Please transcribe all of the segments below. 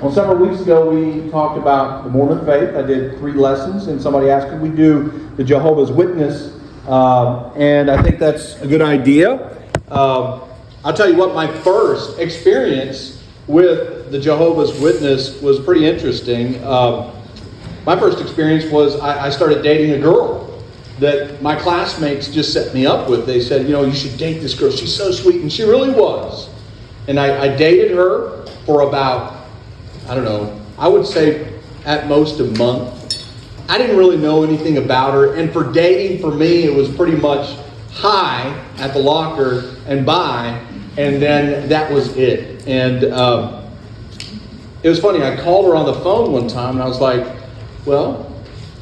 Well, several weeks ago we talked about the Mormon faith. I did 3 lessons, and somebody asked could we do the Jehovah's Witness, and I think that's a good idea. I'll tell you what, my first experience with the Jehovah's Witness was pretty interesting. My first experience was I started dating a girl that my classmates just set me up with. They said, you should date this girl. She's so sweet, and she really was. And I dated her for about, I would say at most a month. I didn't really know anything about her. And for dating, for me, it was pretty much hi at the locker and bye. And then that was it. And it was funny. I called her on the phone one time and I was like, well,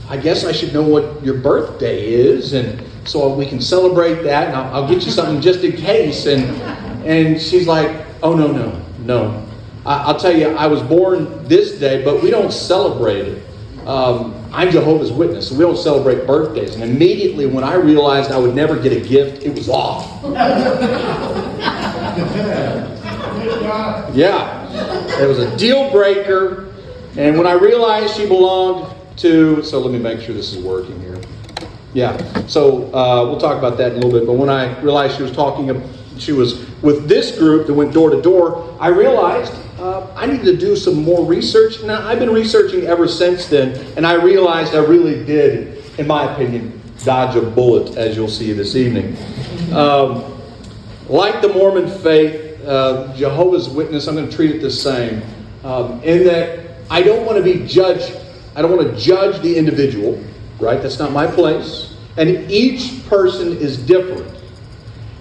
I guess I should know what your birthday is. And so we can celebrate that. And I'll get you something just in case. And she's like, oh, no. I'll tell you, I was born this day, but we don't celebrate it. I'm Jehovah's Witness, so we don't celebrate birthdays. And immediately when I realized I would never get a gift, it was off. Yeah, it was a deal breaker. And when I realized she belonged to, so let me make sure this is working here. Yeah, so we'll talk about that in a little bit. But when I realized she was with this group that went door to door, I realized I needed to do some more research. Now, I've been researching ever since then, and I realized I really did, in my opinion, dodge a bullet, as you'll see this evening. Like the Mormon faith, Jehovah's Witness, I'm going to treat it the same, in that I don't want to be judged. I don't want to judge the individual, right? That's not my place. And each person is different.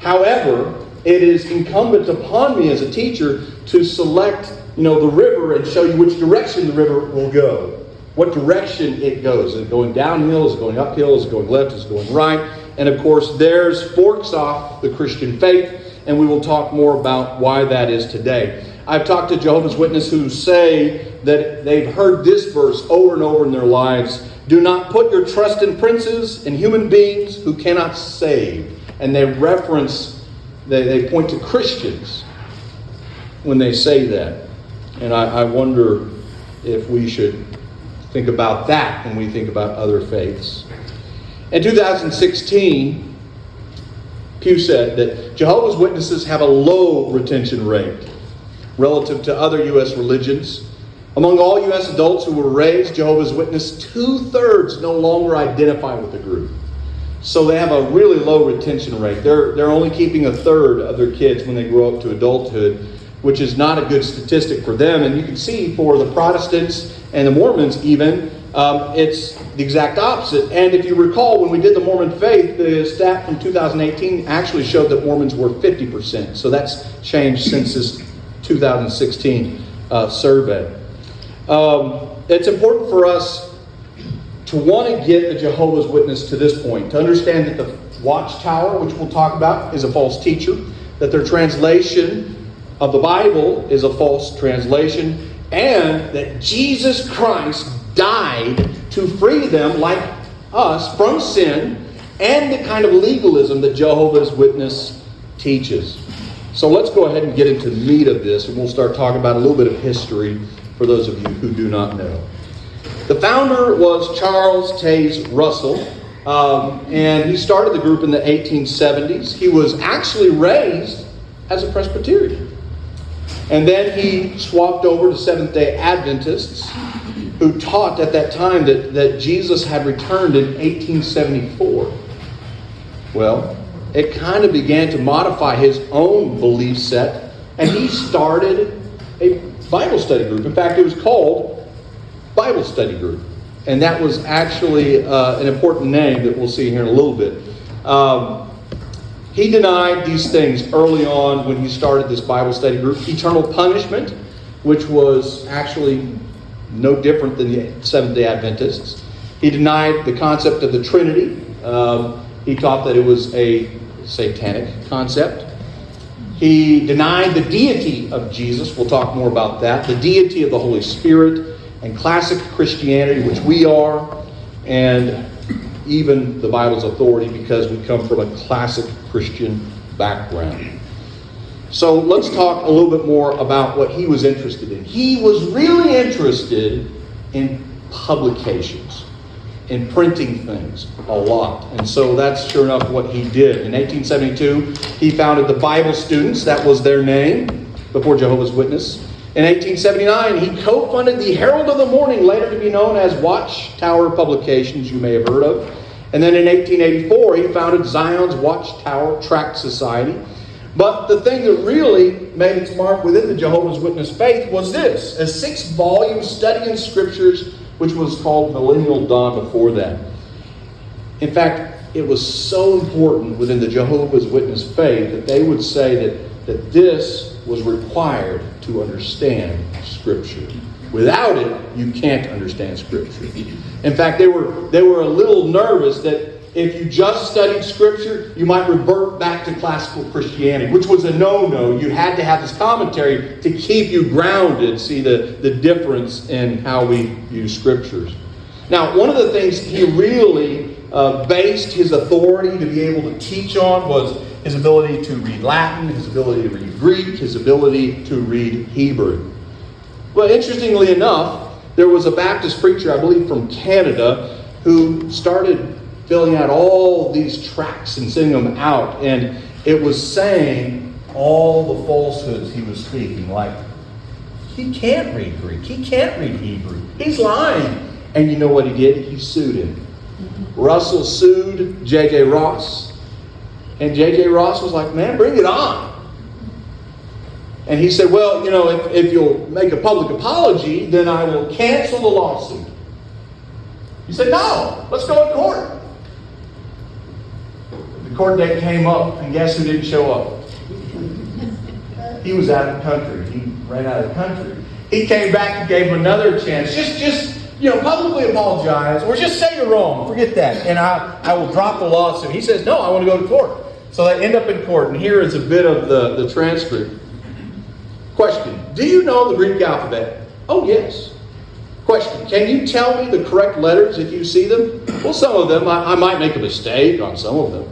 However, it is incumbent upon me as a teacher to select, the river and show you which direction the river will go. What direction it goes. Is it going downhill? Is it going uphill? Is it going left? Is it going right? And of course, there's forks off the Christian faith, and we will talk more about why that is today. I've talked to Jehovah's Witnesses who say that they've heard this verse over and over in their lives. Do not put your trust in princes and human beings who cannot save. And they they point to Christians when they say that. And I wonder if we should think about that when we think about other faiths. In 2016, Pew said that Jehovah's Witnesses have a low retention rate relative to other U.S. religions. Among all U.S. adults who were raised Jehovah's Witness, 2/3 no longer identify with the group. So they have a really low retention rate. They're only keeping 1/3 of their kids when they grow up to adulthood, which is not a good statistic for them. And you can see for the Protestants and the Mormons even, it's the exact opposite. And if you recall, when we did the Mormon faith, the stat from 2018 actually showed that Mormons were 50%. So that's changed since this 2016 survey. It's important for us to want to get the Jehovah's Witness to this point, to understand that the Watchtower, which we'll talk about, is a false teacher, that their translation of the Bible is a false translation, and that Jesus Christ died to free them, like us, from sin and the kind of legalism that Jehovah's Witness teaches. So let's go ahead and get into the meat of this, and we'll start talking about a little bit of history for those of you who do not know. The founder was Charles Taze Russell, and he started the group in the 1870s. He was actually raised as a Presbyterian. And then he swapped over to Seventh-day Adventists, who taught at that time that Jesus had returned in 1874. Well, it kind of began to modify his own belief set, and he started a Bible study group. In fact, it was called Bible Study Group. And that was actually an important name that we'll see here in a little bit. He denied these things early on when he started this Bible study group. Eternal punishment, which was actually no different than the Seventh-day Adventists. He denied the concept of the Trinity. He taught that it was a satanic concept. He denied the deity of Jesus. We'll talk more about that. The deity of the Holy Spirit and classic Christianity, which we are, and even the Bible's authority because we come from a classic Christian background. So let's talk a little bit more about what he was interested in. He was really interested in publications, in printing things a lot. And so that's sure enough what he did. In 1872, he founded the Bible Students. That was their name before Jehovah's Witness. In 1879, he co-funded the Herald of the Morning, later to be known as Watchtower Publications, you may have heard of. And then in 1884, he founded Zion's Watchtower Tract Society. But the thing that really made its mark within the Jehovah's Witness faith was this, a 6-volume study in Scriptures, which was called Millennial Dawn before that. In fact, it was so important within the Jehovah's Witness faith that they would say that this was required to understand Scripture. Without it, you can't understand Scripture. In fact, they were a little nervous that if you just studied Scripture, you might revert back to classical Christianity, which was a no-no. You had to have this commentary to keep you grounded, see the difference in how we use Scriptures. Now, one of the things he really based his authority to be able to teach on was his ability to read Latin, his ability to read Greek, his ability to read Hebrew. Well, interestingly enough, there was a Baptist preacher, I believe from Canada, who started filling out all these tracts and sending them out. And it was saying all the falsehoods he was speaking. Like, he can't read Greek. He can't read Hebrew. He's lying. And you know what he did? He sued him. Russell sued J.J. Ross. And J.J. Ross was like, man, bring it on. And he said, well, if you'll make a public apology, then I will cancel the lawsuit. He said, no, let's go to court. The court date came up, and guess who didn't show up? He was out of the country. He ran out of the country. He came back and gave him another chance. Just publicly apologize, or just say you're wrong. Forget that. And I will drop the lawsuit. He says, no, I want to go to court. So they end up in court, and here is a bit of the transcript. Question, do you know the Greek alphabet? Oh, yes. Question, can you tell me the correct letters if you see them? Well, some of them, I might make a mistake on some of them.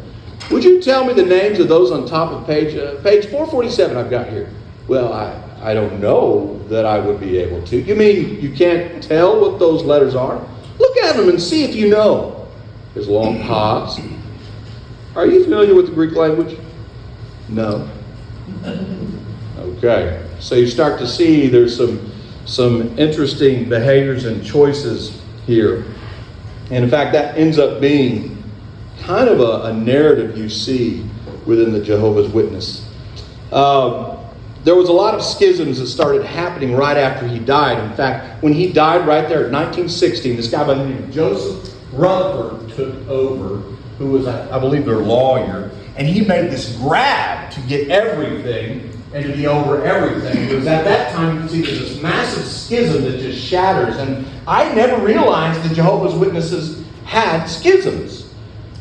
Would you tell me the names of those on top of page 447 I've got here? Well, I don't know that I would be able to. You mean you can't tell what those letters are? Look at them and see if you know. There's a long pause. Are you familiar with the Greek language? No. Okay. So you start to see there's some interesting behaviors and choices here. And in fact, that ends up being kind of a narrative you see within the Jehovah's Witness. There was a lot of schisms that started happening right after he died. In fact, when he died right there at 1916, this guy by the name of Joseph Rutherford took over, who was, I believe, their lawyer. And he made this grab to get everything and to be over everything. Because at that time, you can see there's this massive schism that just shatters. And I never realized the Jehovah's Witnesses had schisms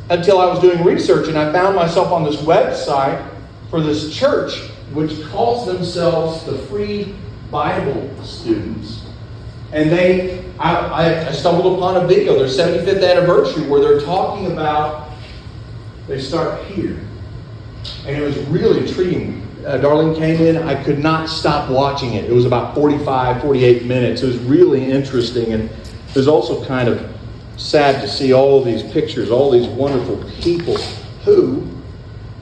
until I was doing research, and I found myself on this website for this church, which calls themselves the Free Bible Students. And I stumbled upon a video, their 75th anniversary, where they're talking about, they start here. And it was really intriguing. Darlene came in, I could not stop watching it. It was about 48 minutes. It was really interesting, and it was also kind of sad to see all these pictures, all these wonderful people who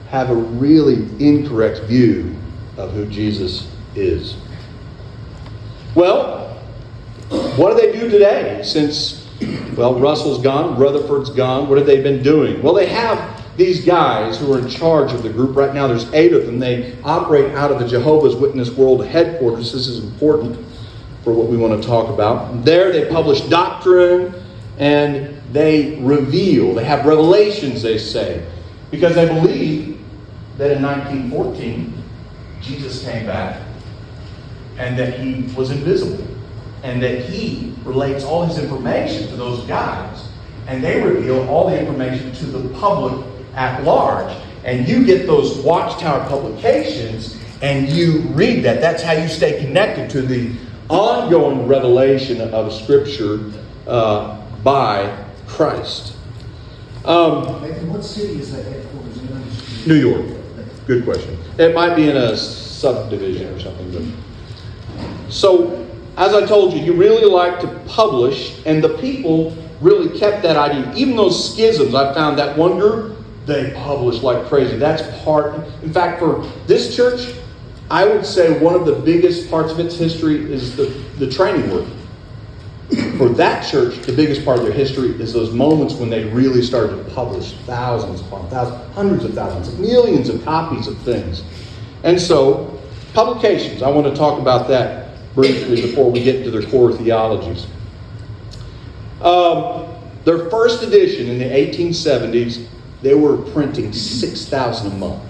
have a really incorrect view of who Jesus is. Well, what do they do today since, Russell's gone, Rutherford's gone? What have they been doing? Well, they have these guys who are in charge of the group right now. There's 8 of them. They operate out of the Jehovah's Witness World Headquarters. This is important for what we want to talk about. There they publish doctrine and they reveal. They have revelations, they say, because they believe that in 1914, Jesus came back and that he was invisible and that he relates all his information to those guys, and they reveal all the information to the public at large. And you get those Watchtower Publications and you read that. That's how you stay connected to the ongoing revelation of Scripture by Christ. And what city is that headquarters in? New York. Good question. It might be in a subdivision or something. But, so, as I told you, he really liked to publish, and the people really kept that idea. Even those schisms, I found that one group, they published like crazy. That's part, in fact, for this church, I would say one of the biggest parts of its history is the training work. For that church, the biggest part of their history is those moments when they really started to publish thousands upon thousands, hundreds of thousands, millions of copies of things. And so, publications, I want to talk about that briefly before we get into their core theologies. Their first edition in the 1870s, they were printing 6,000 a month.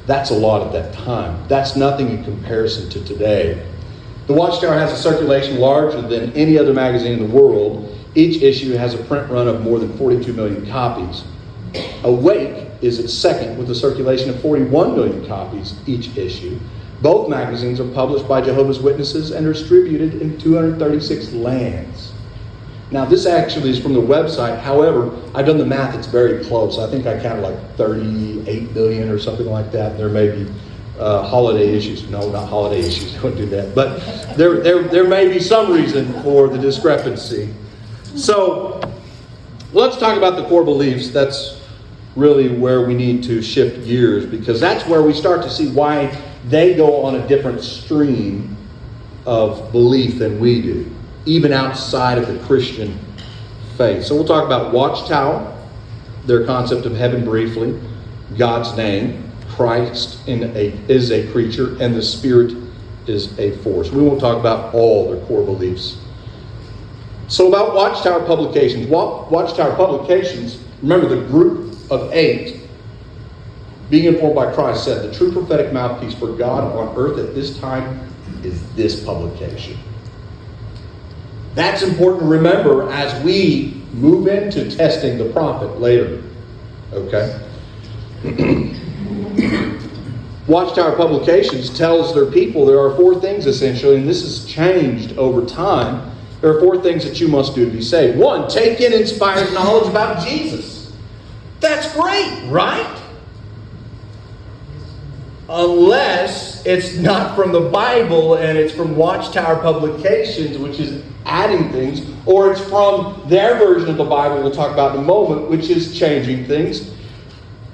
That's a lot at that time. That's nothing in comparison to today. The Watchtower has a circulation larger than any other magazine in the world. Each issue has a print run of more than 42 million copies. Awake is its second with a circulation of 41 million copies each issue. Both magazines are published by Jehovah's Witnesses and are distributed in 236 lands. Now, this actually is from the website. However, I've done the math. It's very close. I think I counted like 38 billion or something like that. There may be holiday issues. No, not holiday issues. Don't do that. But there may be some reason for the discrepancy. So, let's talk about the core beliefs. That's really where we need to shift gears, because that's where we start to see why they go on a different stream of belief than we do, even outside of the Christian faith. So we'll talk about Watchtower, their concept of heaven briefly, God's name, Christ is a creature, and the Spirit is a force. We won't talk about all their core beliefs. So about Watchtower Publications. Watchtower Publications, remember the group of 8, being informed by Christ, said the true prophetic mouthpiece for God on earth at this time is this publication. That's important to remember as we move into testing the prophet later. Okay? Watchtower Publications tells their people there are 4 things essentially, and this has changed over time. There are 4 things that you must do to be saved. 1, take in inspired knowledge about Jesus. That's great, right? Unless it's not from the Bible and it's from Watchtower Publications, which is adding things, or it's from their version of the Bible we'll talk about in a moment, which is changing things.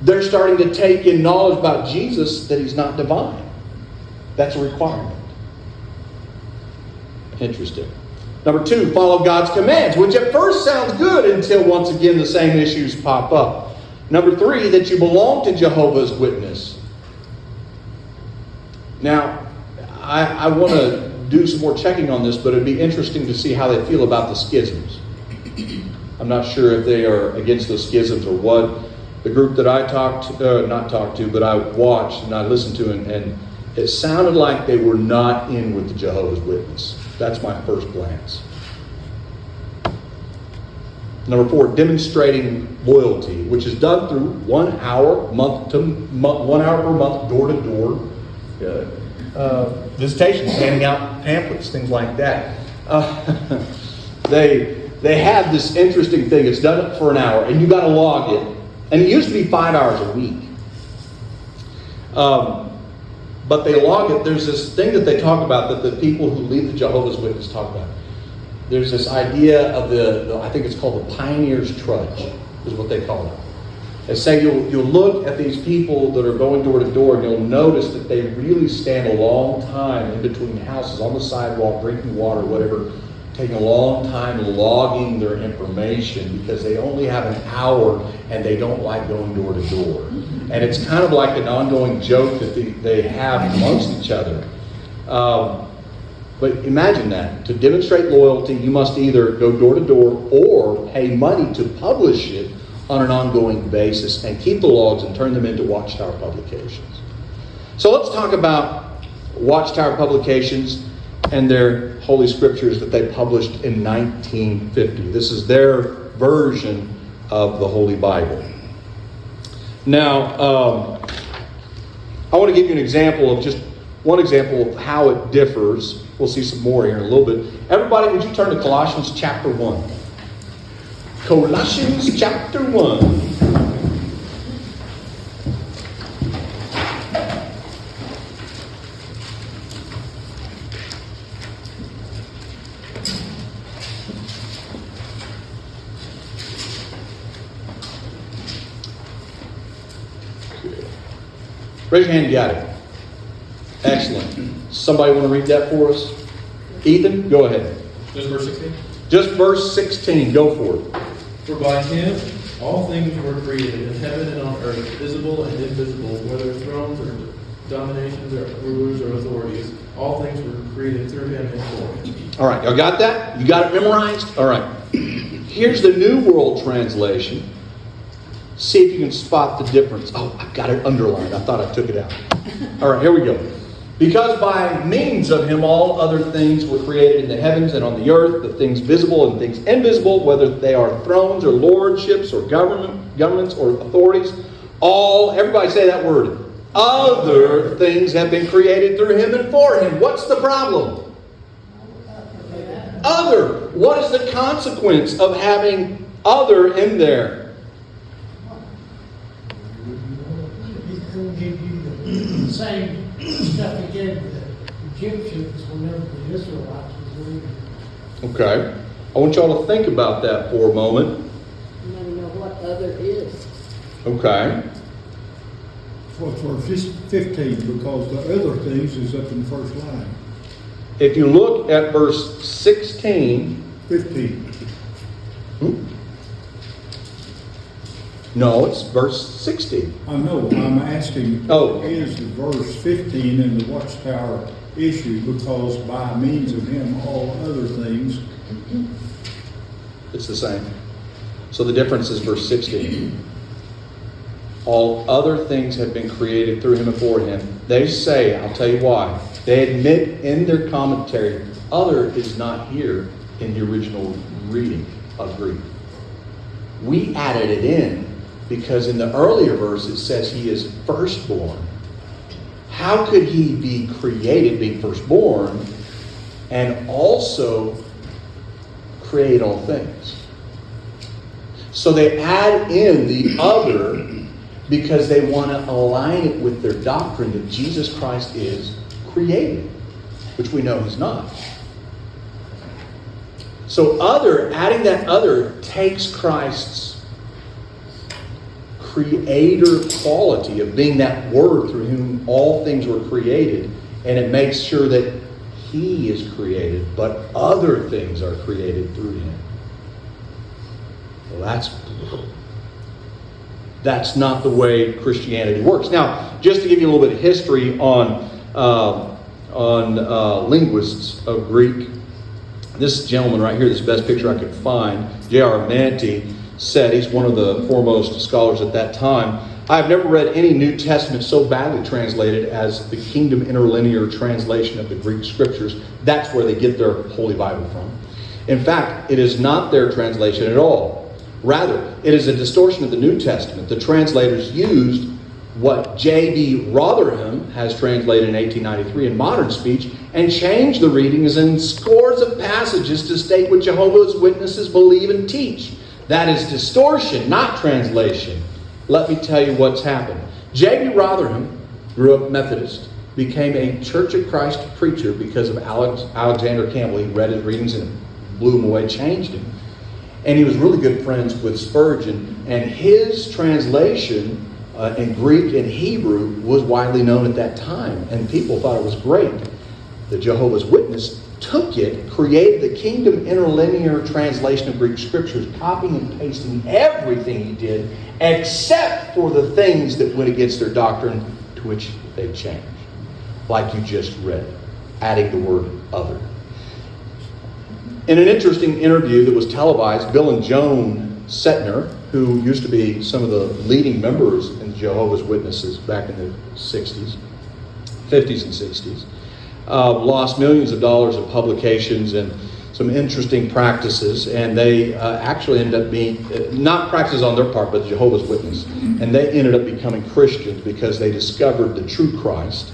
They're starting to take in knowledge about Jesus that he's not divine. That's a requirement. Interesting. Number 2, follow God's commands, which at first sounds good until once again the same issues pop up. Number 3, that you belong to Jehovah's Witness. Now, I want to do some more checking on this, but it'd be interesting to see how they feel about the schisms. I'm not sure if they are against those schisms or what. The group that I but I watched and I listened to, and it sounded like they were not in with the Jehovah's Witness. That's my first glance. Number 4, demonstrating loyalty, which is done through 1 hour per month, door to door visitations, handing out pamphlets, things like that. They have this interesting thing. It's done for an hour, and you got to log in. And it used to be 5 hours a week. But they log it. There's this thing that they talk about that the people who leave the Jehovah's Witness talk about. There's this idea of I think it's called the pioneer's trudge, is what they call it. They say you'll look at these people that are going door to door, and you'll notice that they really stand a long time in between houses, on the sidewalk, drinking water, whatever, taking a long time logging their information because they only have an hour and they don't like going door to door. And it's kind of like an ongoing joke that they have amongst each other. But imagine that. To demonstrate loyalty, you must either go door to door or pay money to publish it on an ongoing basis and keep the logs and turn them into Watchtower Publications. So let's talk about Watchtower Publications and their Holy Scriptures that they published in 1950. This is their version of the Holy Bible. Now, I want to give you an example of just one example of how it differs. We'll see some more here in a little bit. Everybody, would you turn to Colossians chapter 1? Colossians chapter 1. Raise your hand, you got it. Excellent. Somebody want to read that for us? Ethan, go ahead. Just verse 16? Just verse 16, go for it. For by him all things were created, in heaven and on earth, visible and invisible, whether thrones or dominations or rulers or authorities. All things were created through him and for him. All right, y'all got that? You got it memorized? All right. Here's the New World Translation. See if you can spot the difference. Oh, I've got it underlined. I thought I took it out. All right, here we go. Because by means of him all other things were created in the heavens and on the earth, the things visible and things invisible, whether they are thrones or lordships or governments or authorities. Everybody say that word. Other things have been created through him and for him. What's the problem? Other. What is the consequence of having other in there? He's going to give you the same stuff he gave the Egyptians whenever the Israelites was leaving. Okay. I want y'all to think about that for a moment. You want to know what other is. Okay. For 15, because the other things is up in the first line. If you look at verse 16. 15. No, it's verse 16. I know, I'm asking, Oh. is the verse 15 in the Watchtower issue, because by means of him all other things. It's the same. So the difference is verse 16. All other things have been created through him and for him. They say, I'll tell you why. They admit in their commentary, other is not here in the original reading of Greek. We added it in because in the earlier verse it says he is firstborn. How could he be created, being firstborn, and also create all things? So they add in the other because they want to align it with their doctrine that Jesus Christ is created, which we know he's not. So adding that other takes Christ's creator quality of being that word through whom all things were created, and it makes sure that he is created, but other things are created through him. Well, that's not the way Christianity works. Now, just to give you a little bit of history on linguists of Greek, this gentleman right here, this is the best picture I could find, J.R. Manti, said, he's one of the foremost scholars at that time, I've never read any New Testament so badly translated as the Kingdom Interlinear translation of the Greek Scriptures. That's where they get their Holy Bible from. In fact, it is not their translation at all. Rather, it is a distortion of the New Testament. The translators used what J.B. Rotherham has translated in 1893 in modern speech and changed the readings in scores of passages to state what Jehovah's Witnesses believe and teach. That is distortion, not translation. Let me tell you what's happened. J.B. Rotherham grew up Methodist, became a Church of Christ preacher because of Alexander Campbell. He read his readings and it blew him away, changed him. And he was really good friends with Spurgeon. And his translation in Greek and Hebrew was widely known at that time. And people thought it was great. The Jehovah's Witness took it, created the Kingdom Interlinear translation of Greek Scriptures, copying and pasting everything he did, except for the things that went against their doctrine, to which they changed. Like you just read, adding the word other. In an interesting interview that was televised, Bill and Joan Setner, who used to be some of the leading members in Jehovah's Witnesses back in the 60s, 50s and 60s, lost millions of dollars of publications and some interesting practices, and they actually ended up being, not practices on their part, but Jehovah's Witness, and they ended up becoming Christians because they discovered the true Christ.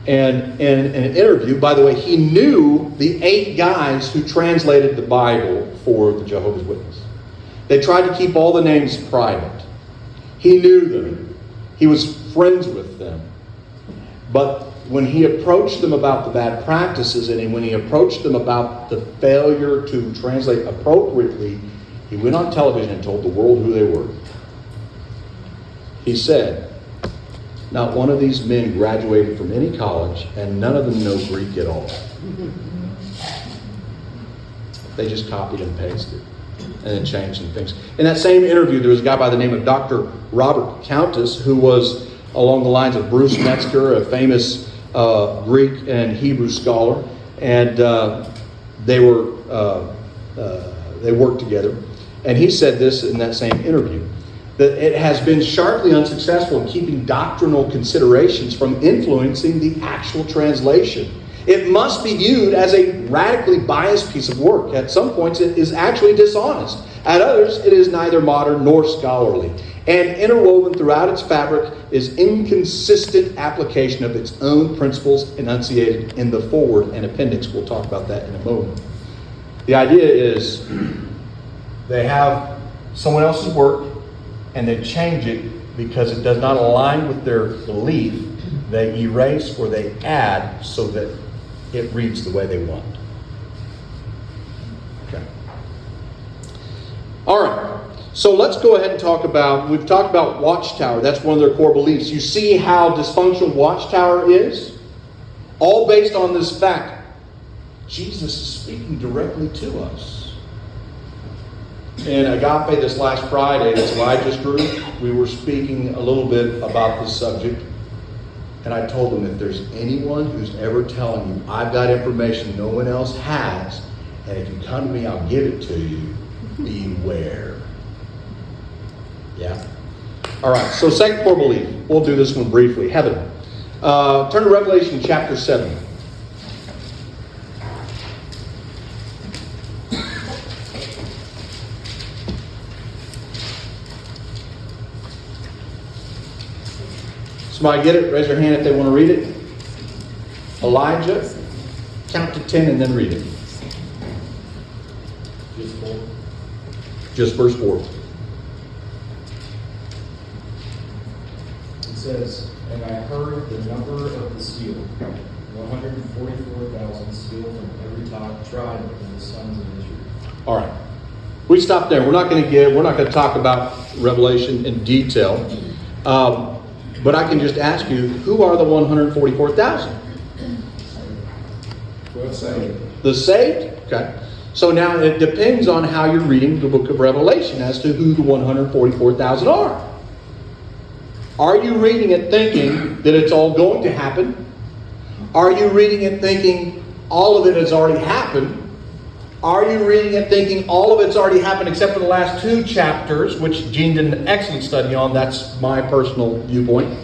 And in an interview, by the way, he knew the 8 guys who translated the Bible for the Jehovah's Witness. They tried to keep all the names private. He knew them. He was friends with them. But when he approached them about the bad practices and when he approached them about the failure to translate appropriately, he went on television and told the world who they were. He said, Not one of these men graduated from any college, and none of them know Greek at all. They just copied and pasted and then changed some things. In that same interview, there was a guy by the name of Dr. Robert Countess, who was along the lines of Bruce Metzger, a famous Greek and Hebrew scholar, and they worked together. And he said this in that same interview, that it has been sharply unsuccessful in keeping doctrinal considerations from influencing the actual translation. It must be viewed as a radically biased piece of work. At some points, it is actually dishonest. At others, it is neither modern nor scholarly. And interwoven throughout its fabric is inconsistent application of its own principles enunciated in the foreword and appendix. We'll talk about that in a moment. The idea is they have someone else's work and they change it because it does not align with their belief. They erase or they add so that it reads the way they want. Okay. All right. So let's go ahead and talk about, we've talked about Watchtower. That's one of their core beliefs. You see how dysfunctional Watchtower is? All based on this fact. Jesus is speaking directly to us. In Agape this last Friday, this Elijah's group, we were speaking a little bit about this subject. And I told them, if there's anyone who's ever telling you, I've got information no one else has, and if you come to me, I'll give it to you, beware. Yeah? All right, so second core belief. We'll do this one briefly. Heaven. Turn to Revelation chapter 7. Somebody get it? Raise your hand if they want to read it. Elijah, count to 10 and then read it. Just 4. Just verse 4. It says, and I heard the number of the seal, 144,000 sealed from every tribe of the sons of Israel. All right. We stop there. We're not going to talk about Revelation in detail. But I can just ask you, who are the 144,000? What's that? The saved? Okay. So now it depends on how you're reading the book of Revelation as to who the 144,000 are. Are you reading it thinking that it's all going to happen? Are you reading it thinking all of it has already happened? Are you reading it thinking all of it's already happened except for the last 2 chapters, which Gene did an excellent study on? That's my personal viewpoint.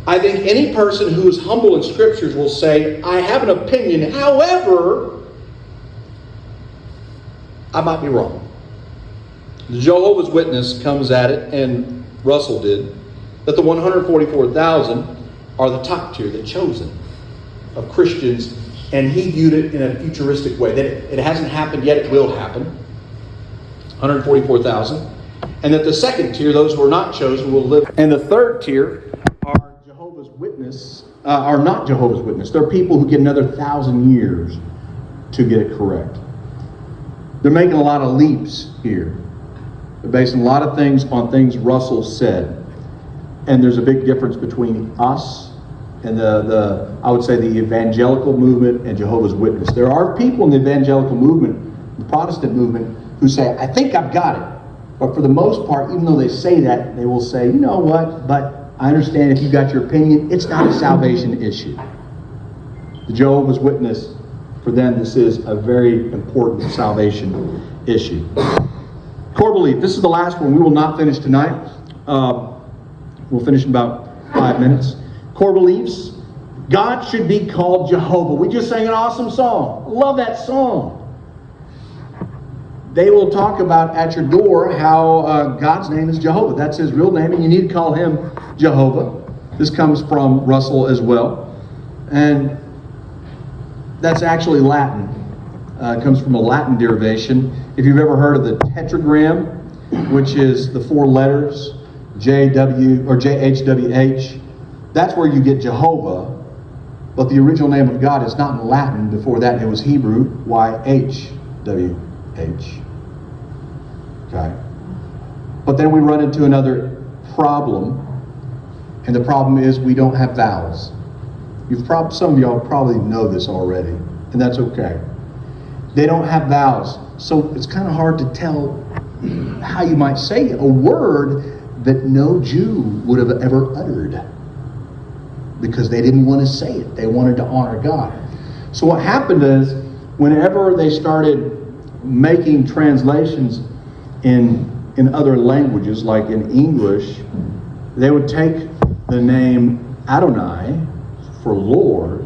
I think any person who is humble in scriptures will say, I have an opinion, however, I might be wrong. The Jehovah's Witness comes at it, and Russell did, that the 144,000 are the top tier, the chosen of Christians. And he viewed it in a futuristic way, that it hasn't happened yet, it will happen. 144,000. And that the second tier, those who are not chosen, will live. And the third tier are Jehovah's Witness, are not Jehovah's Witness. They're people who get another 1,000 years to get it correct. They're making a lot of leaps here. They're basing a lot of things on things Russell said. And there's a big difference between us and I would say the evangelical movement and Jehovah's Witness. There are people in the evangelical movement, the Protestant movement, who say, I think I've got it. But for the most part, even though they say that, they will say, you know what, but I understand if you've got your opinion, it's not a salvation issue. The Jehovah's Witness, for them, this is a very important salvation issue. Core belief. This is the last one. We will not finish tonight. We'll finish in about 5 minutes. Core beliefs. God should be called Jehovah. We just sang an awesome song. Love that song. They will talk about at your door how God's name is Jehovah. That's his real name, and you need to call him Jehovah. This comes from Russell as well. And that's actually Latin. It comes from a Latin derivation. If you've ever heard of the tetragram, which is the 4 letters, JW or JHWH, that's where you get Jehovah. But the original name of God is not in Latin. Before that, it was Hebrew, YHWH. Okay. But then we run into another problem. And the problem is we don't have vowels. Some of y'all probably know this already, and that's okay. They don't have vowels, so it's kind of hard to tell how you might say a word that no Jew would have ever uttered, because they didn't want to say it. They wanted to honor God. So what happened is, whenever they started making translations in other languages, like in English, they would take the name Adonai for Lord,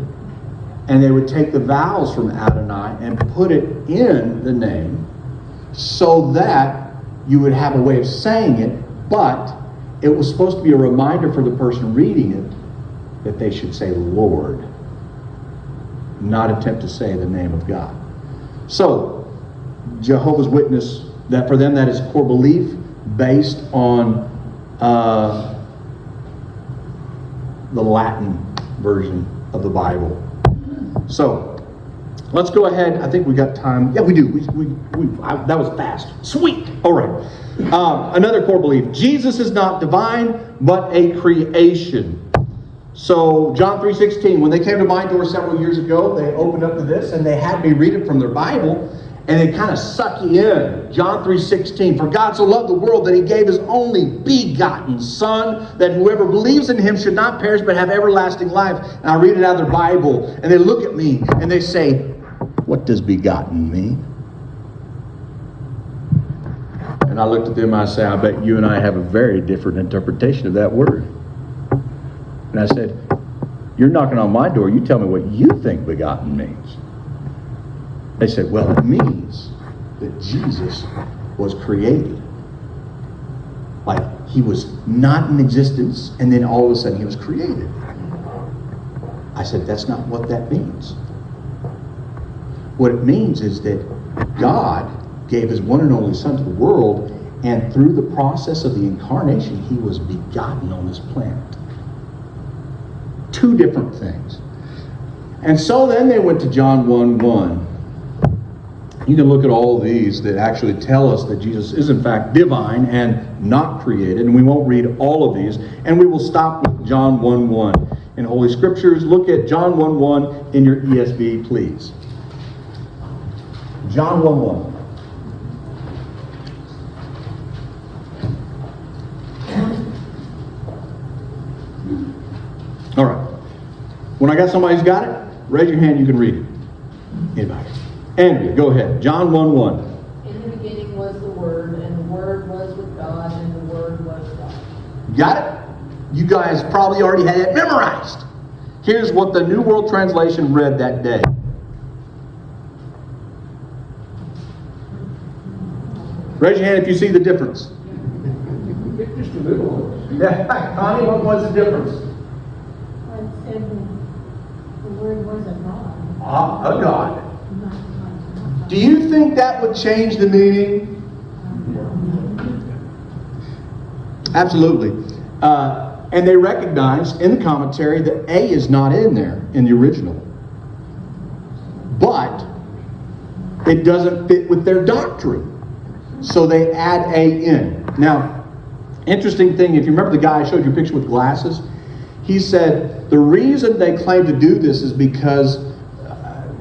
and they would take the vowels from Adonai and put it in the name so that you would have a way of saying it, but it was supposed to be a reminder for the person reading it that they should say Lord, not attempt to say the name of God. So, Jehovah's Witness, that for them that is core belief based on the Latin version of the Bible. So, let's go ahead. I think we got time. Yeah, we do. That was fast. Sweet. All right. Another core belief. Jesus is not divine, but a creation. So, John 3:16, when they came to my door several years ago, they opened up to this and they had me read it from their Bible, and they kind of suck you in. John 3:16, for God so loved the world that he gave his only begotten Son, that whoever believes in him should not perish but have everlasting life. And I read it out of their Bible, and they look at me and they say, what does begotten mean? And I looked at them and I say, I bet you and I have a very different interpretation of that word. And I said, you're knocking on my door, you tell me what you think begotten means. They said, well, it means that Jesus was created. Like, he was not in existence, and then all of a sudden he was created. I said, that's not what that means. What it means is that God gave his one and only Son to the world, and through the process of the incarnation, he was begotten on this planet. Two different things. And so then they went to John 1:1. You can look at all of these that actually tell us that Jesus is in fact divine and not created. And we won't read all of these. And we will stop with John 1:1 in Holy Scriptures. Look at John 1:1 in your ESV, please. John 1:1. All right. When I got somebody who's got it, raise your hand, you can read it. Anybody? Andrea, go ahead. John 1:1. In the beginning was the Word, and the Word was with God, and the Word was God. Got it? You guys probably already had it memorized. Here's what the New World Translation read that day. Raise your hand if you see the difference. Just a little. Yeah, Connie, what was the difference? Well, it said the word was a God. A God. Not Do you think that would change the meaning? Absolutely. And they recognize in the commentary that A is not in there in the original. But it doesn't fit with their doctrine. So they add A in. Now, interesting thing, if you remember the guy I showed you a picture with glasses, he said the reason they claim to do this is because,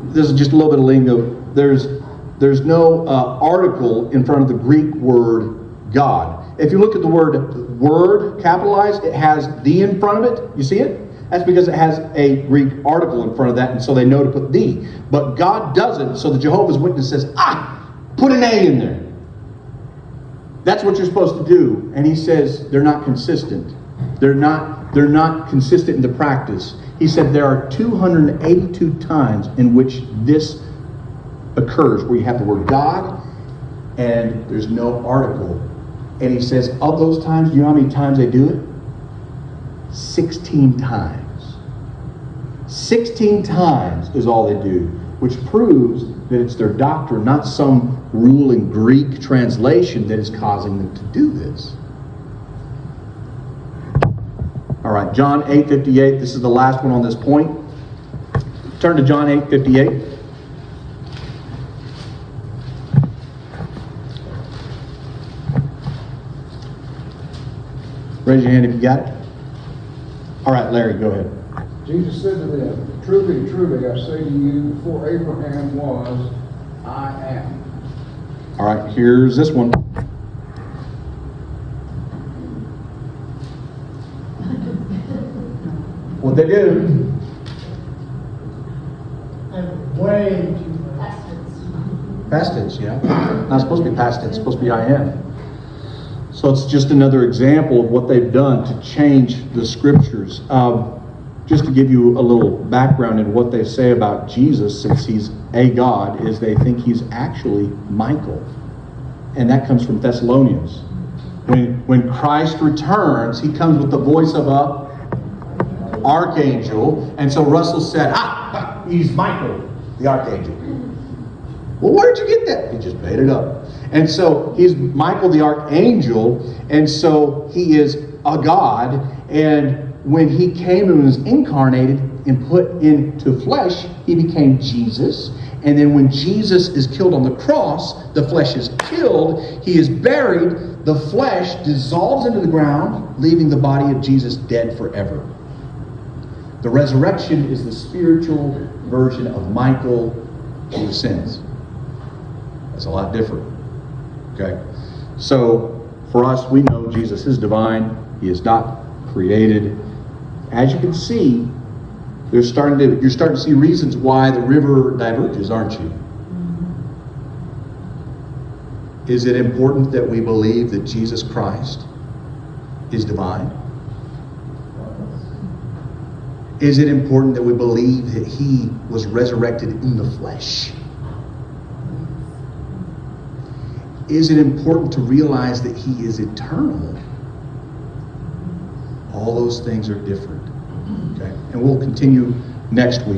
this is just a little bit of lingo, there's no article in front of the Greek word God. If you look at the word capitalized, it has the in front of it. You see it? That's because it has a Greek article in front of that, and so they know to put the. But God doesn't, so the Jehovah's Witness says, put an A in there. That's what you're supposed to do. And he says they're not consistent. They're not consistent in the practice. He said there are 282 times in which this occurs, where you have the word God and there's no article. And he says, of those times, do you know how many times they do it? 16 times. 16 times is all they do, which proves that it's their doctrine, not some rule in Greek translation that is causing them to do this. All right, John 8:58. This is the last one on this point. Turn to John 8:58. Raise your hand if you got it. All right, Larry, go ahead. Jesus said to them, truly, truly, I say to you, before Abraham was, I am. All right, here's this one. What'd they do? And way too much. Past tense, yeah. Not supposed to be past tense, it's supposed to be IN. So it's just another example of what they've done to change the scriptures. Just to give you a little background in what they say about Jesus, since he's a God, is they think he's actually Michael. And that comes from Thessalonians. When Christ returns, he comes with the voice of a archangel. And so Russell said, he's Michael, the archangel. Well, where'd you get that? He just made it up. And so he's Michael the archangel, and so he is a God. And when he came and was incarnated and put into flesh, he became Jesus. And then when Jesus is killed on the cross, the flesh is killed, he is buried, the flesh dissolves into the ground, leaving the body of Jesus dead forever. The resurrection is the spiritual version of Michael who ascends. That's a lot different. Okay? So, for us, we know Jesus is divine. He is not created. As you can see, you're starting to see reasons why the river diverges, aren't you? Is it important that we believe that Jesus Christ is divine? Is it important that we believe that he was resurrected in the flesh? Is it important to realize that he is eternal? All those things are different. Okay? And we'll continue next week.